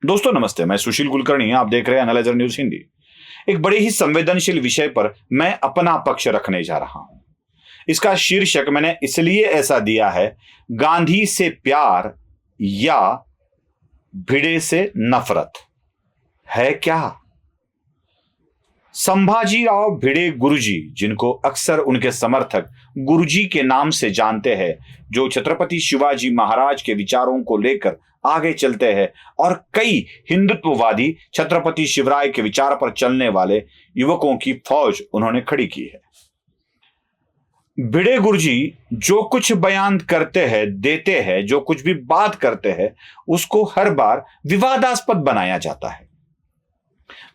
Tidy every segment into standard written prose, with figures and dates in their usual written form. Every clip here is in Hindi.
दोस्तों नमस्ते, मैं सुशील कुलकर्णी, आप देख रहे हैं एनालाइजर न्यूज हिंदी। एक बड़े ही संवेदनशील विषय पर मैं अपना पक्ष रखने जा रहा हूं। इसका शीर्षक मैंने इसलिए ऐसा दिया है, गांधी से प्यार या भिड़े से नफरत है क्या। संभाजीराव भिड़े गुरुजी, जिनको अक्सर उनके समर्थक गुरुजी के नाम से जानते हैं, जो छत्रपति शिवाजी महाराज के विचारों को लेकर आगे चलते हैं और कई हिंदुत्ववादी छत्रपति शिवराय के विचार पर चलने वाले युवकों की फौज उन्होंने खड़ी की है। भिड़े गुरुजी जो कुछ बयान करते हैं, देते हैं, जो कुछ भी बात करते हैं, उसको हर बार विवादास्पद बनाया जाता है।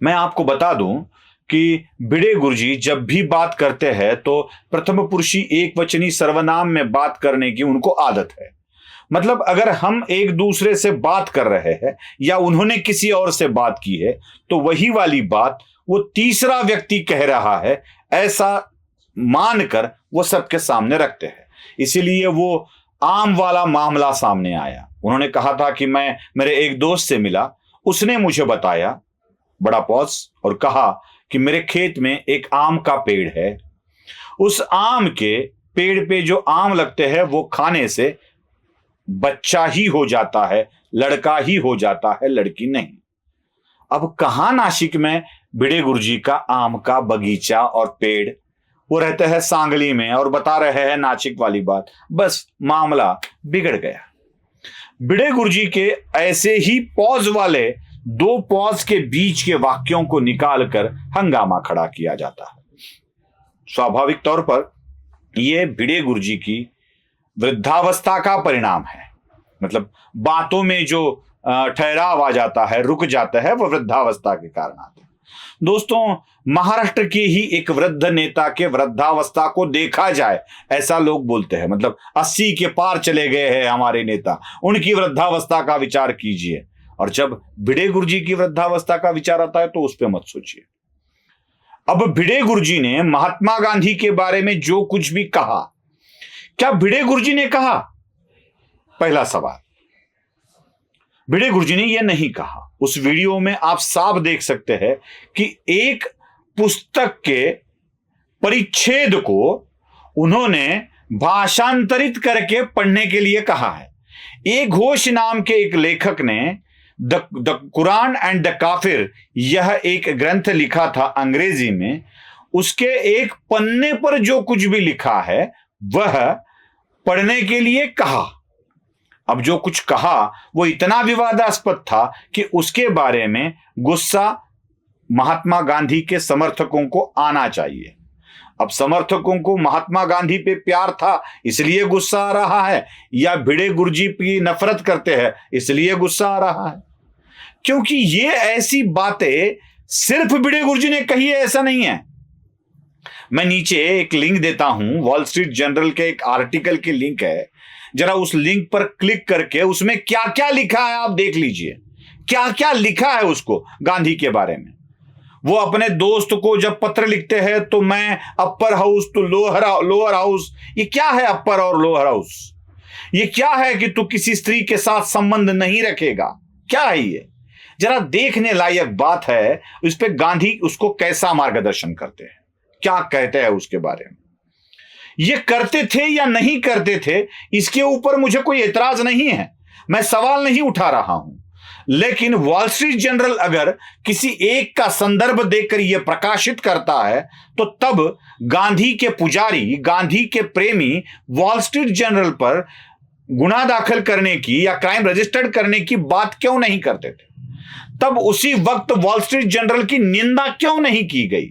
मैं आपको बता दूं कि भिड़े गुरुजी जब भी बात करते हैं तो प्रथम पुरुषी एक वचनी सर्वनाम में बात करने की उनको आदत है। मतलब अगर हम एक दूसरे से बात कर रहे हैं या उन्होंने किसी और से बात की है तो वही वाली बात वो तीसरा व्यक्ति कह रहा है, ऐसा मानकर वो सबके सामने रखते हैं। इसीलिए वो आम वाला मामला सामने आया। उन्होंने कहा था कि मैं मेरे एक दोस्त से मिला, उसने मुझे बताया, बड़ा पॉज, और कहा कि मेरे खेत में एक आम का पेड़ है। उस आम के पेड़ पे जो आम लगते हैं वो खाने से बच्चा ही हो जाता है, लड़का ही हो जाता है, लड़की नहीं। अब कहां नासिक में भिड़े गुरुजी का आम का बगीचा और पेड़, वो रहते हैं सांगली में और बता रहे हैं नासिक वाली बात। बस मामला बिगड़ गया। भिड़े गुरुजी के ऐसे ही पॉज वाले दो पॉज के बीच के वाक्यों को निकालकर हंगामा खड़ा किया जाता है। स्वाभाविक तौर पर यह भिड़े गुरुजी की वृद्धावस्था का परिणाम है। मतलब बातों में जो ठहराव आ जाता है, रुक जाता है, वह वृद्धावस्था के कारण आता है। दोस्तों, महाराष्ट्र के ही एक वृद्ध नेता के वृद्धावस्था को देखा जाए, ऐसा लोग बोलते हैं। मतलब 80 के पार चले गए हैं हमारे नेता, उनकी वृद्धावस्था का विचार कीजिए। और जब भिड़े गुरुजी की वृद्धावस्था का विचार आता है तो उस पर मत सोचिए। अब भिड़े गुरुजी ने महात्मा गांधी के बारे में जो कुछ भी कहा, क्या भिड़े गुरुजी ने कहा? पहला सवाल, भिड़े गुरुजी ने यह नहीं कहा। उस वीडियो में आप साफ देख सकते हैं कि एक पुस्तक के परिच्छेद को उन्होंने भाषांतरित करके पढ़ने के लिए कहा है। ए घोष नाम के एक लेखक ने द कुरान एंड द काफिर, यह एक ग्रंथ लिखा था अंग्रेजी में। उसके एक पन्ने पर जो कुछ भी लिखा है वह पढ़ने के लिए कहा। अब जो कुछ कहा वो इतना विवादास्पद था कि उसके बारे में गुस्सा महात्मा गांधी के समर्थकों को आना चाहिए। अब समर्थकों को महात्मा गांधी पे प्यार था इसलिए गुस्सा आ रहा है, या भिड़े गुरुजी की नफरत करते हैं इसलिए गुस्सा आ रहा है? क्योंकि ये ऐसी बातें सिर्फ भिड़े गुरुजी ने कही है, ऐसा नहीं है। मैं नीचे एक लिंक देता हूं, वॉल स्ट्रीट जर्नल के एक आर्टिकल की लिंक है। जरा उस लिंक पर क्लिक करके उसमें क्या क्या लिखा है आप देख लीजिए। क्या क्या लिखा है उसको गांधी के बारे में। वो अपने दोस्त को जब पत्र लिखते हैं तो मैं अपर हाउस तो लोअर हाउस। ये क्या है अपर और लोअर हाउस? ये क्या है कि तू किसी स्त्री के साथ संबंध नहीं रखेगा? क्या है ये? जरा देखने लायक बात है। इस पे गांधी उसको कैसा मार्गदर्शन करते हैं, क्या कहते हैं उसके बारे में। ये करते थे या नहीं करते थे, इसके ऊपर मुझे कोई एतराज नहीं है, मैं सवाल नहीं उठा रहा हूं। लेकिन वॉल स्ट्रीट जर्नल अगर किसी एक का संदर्भ देकर यह प्रकाशित करता है तो तब गांधी के पुजारी, गांधी के प्रेमी वॉल स्ट्रीट जर्नल पर गुनाह दाखिल करने की या क्राइम रजिस्टर्ड करने की बात क्यों नहीं करते थे? तब उसी वक्त वॉल स्ट्रीट जर्नल की निंदा क्यों नहीं की गई?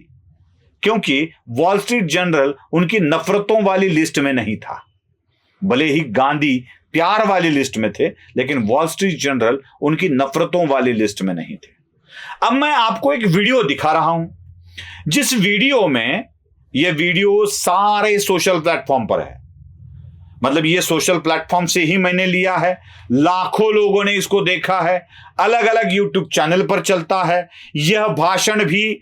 क्योंकि वॉल स्ट्रीट जर्नल उनकी नफरतों वाली लिस्ट में नहीं था। भले ही गांधी प्यार वाली लिस्ट में थे, लेकिन वॉल स्ट्रीट जर्नल उनकी नफरतों वाली लिस्ट में नहीं थे। अब मैं आपको एक वीडियो दिखा रहा हूं, जिस वीडियो में, यह वीडियो सारे सोशल प्लेटफॉर्म पर है। मतलब ये सोशल प्लेटफॉर्म से ही मैंने लिया है, लाखों लोगों ने इसको देखा है, अलग अलग यूट्यूब चैनल पर चलता है। यह भाषण भी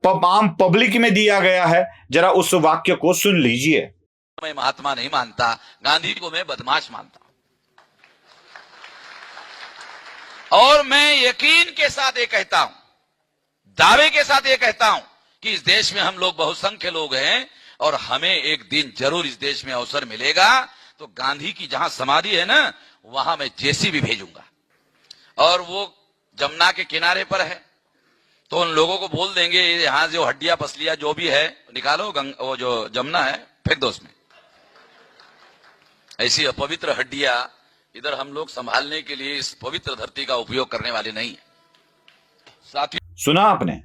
आम पब्लिक में दिया गया है। जरा उस वाक्य को सुन लीजिए। मैं महात्मा नहीं मानता, गांधी को मैं बदमाश मानता हूं। और मैं यकीन के साथ ये कहता हूं, दावे के साथ ये कहता हूं कि इस देश में हम लोग बहुसंख्य लोग हैं और हमें एक दिन जरूर इस देश में अवसर मिलेगा तो गांधी की जहां समाधि है ना, वहां मैं जेसीबी भेजूंगा और वो जमुना के किनारे पर है, तो उन लोगों को बोल देंगे यहां जो हड्डियां पसलियां जो भी है निकालो, वो जो जमुना है फेंक दो उसमें। ऐसी अपवित्र हड्डियां इधर हम लोग संभालने के लिए इस पवित्र धरती का उपयोग करने वाले नहीं है। साथियों, सुना आपने,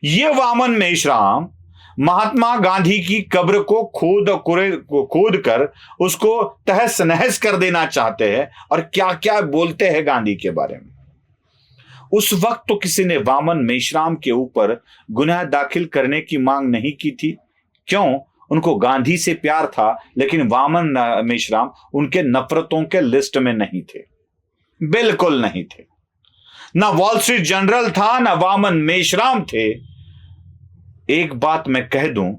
ये वामन मेश्राम महात्मा गांधी की कब्र को खोद कर उसको तहस नहस कर देना चाहते हैं और क्या क्या बोलते हैं गांधी के बारे में। उस वक्त तो किसी ने वामन मेश्राम के ऊपर गुनाह दाखिल करने की मांग नहीं की थी। क्यों? उनको गांधी से प्यार था, लेकिन वामन मेश्राम उनके नफरतों के लिस्ट में नहीं थे, बिल्कुल नहीं थे। ना वॉल स्ट्रीट जर्नल था, ना वामन मेश्राम थे। एक बात मैं कह दूं,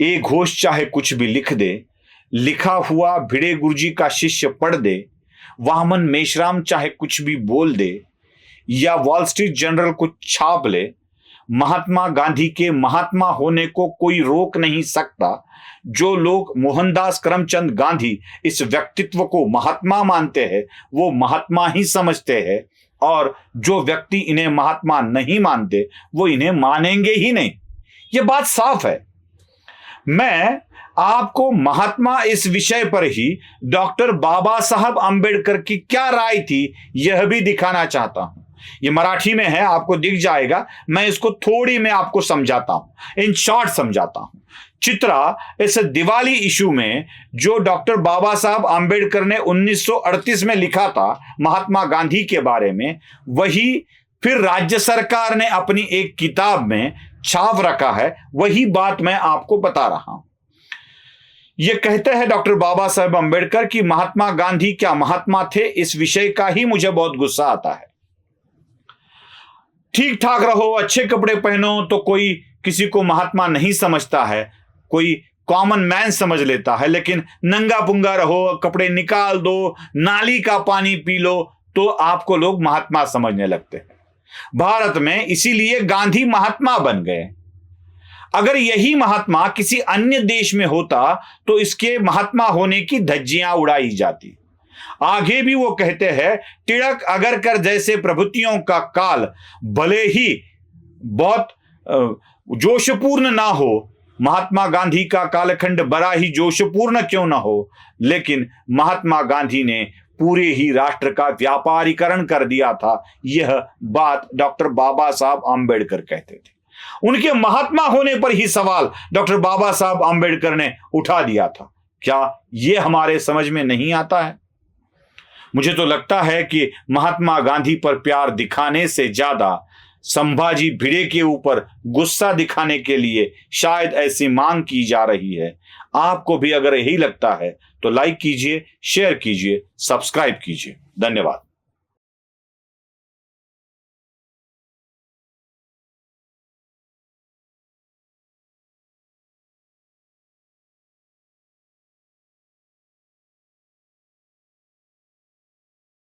एक घोष चाहे कुछ भी लिख दे, लिखा हुआ भिड़े गुरुजी का शिष्य पढ़ दे, वामन मेश्राम चाहे कुछ भी बोल दे या वॉल स्ट्रीट जर्नल को छाप ले, महात्मा गांधी के महात्मा होने को कोई रोक नहीं सकता। जो लोग मोहनदास करमचंद गांधी इस व्यक्तित्व को महात्मा मानते हैं वो महात्मा ही समझते हैं, और जो व्यक्ति इन्हें महात्मा नहीं मानते वो इन्हें मानेंगे ही नहीं। ये बात साफ है। मैं आपको महात्मा इस विषय पर ही डॉक्टर बाबा साहब अंबेडकर की क्या राय थी यह भी दिखाना चाहता हूं। ये मराठी में है, आपको दिख जाएगा। मैं इसको थोड़ी में आपको समझाता हूं, इन शॉर्ट समझाता हूं। चित्रा, इस दिवाली इशू में जो डॉक्टर बाबा साहब अंबेडकर ने 1938 में लिखा था महात्मा गांधी के बारे में, वही फिर राज्य सरकार ने अपनी एक किताब में छाप रखा है। वही बात मैं आपको बता रहा हूं। यह कहते हैं डॉक्टर बाबा साहब अंबेडकर कि महात्मा गांधी क्या महात्मा थे, इस विषय का ही मुझे बहुत गुस्सा आता है। ठीक ठाक रहो, अच्छे कपड़े पहनो तो कोई किसी को महात्मा नहीं समझता है, कोई कॉमन मैन समझ लेता है। लेकिन नंगा पुंगा रहो, कपड़े निकाल दो, नाली का पानी पी लो तो आपको लोग महात्मा समझने लगते हैं। भारत में इसीलिए गांधी महात्मा बन गए। अगर यही महात्मा किसी अन्य देश में होता तो इसके महात्मा होने की धज्जियां उड़ाई जाती। आगे भी वो कहते हैं, तिड़क अगर कर जैसे प्रभुतियों का काल भले ही बहुत जोशपूर्ण ना हो, महात्मा गांधी का कालखंड बड़ा ही जोशपूर्ण क्यों ना हो, लेकिन महात्मा गांधी ने पूरे ही राष्ट्र का व्यापारीकरण कर दिया था। यह बात डॉक्टर बाबा साहब अंबेडकर कहते थे। उनके महात्मा होने पर ही सवाल डॉक्टर बाबा साहब अंबेडकर ने उठा दिया था। क्या यह हमारे समझ में नहीं आता है? मुझे तो लगता है कि महात्मा गांधी पर प्यार दिखाने से ज्यादा संभाजी भिड़े के ऊपर गुस्सा दिखाने के लिए शायद ऐसी मांग की जा रही है। आपको भी अगर यही लगता है तो लाइक कीजिए, शेयर कीजिए, सब्सक्राइब कीजिए। धन्यवाद।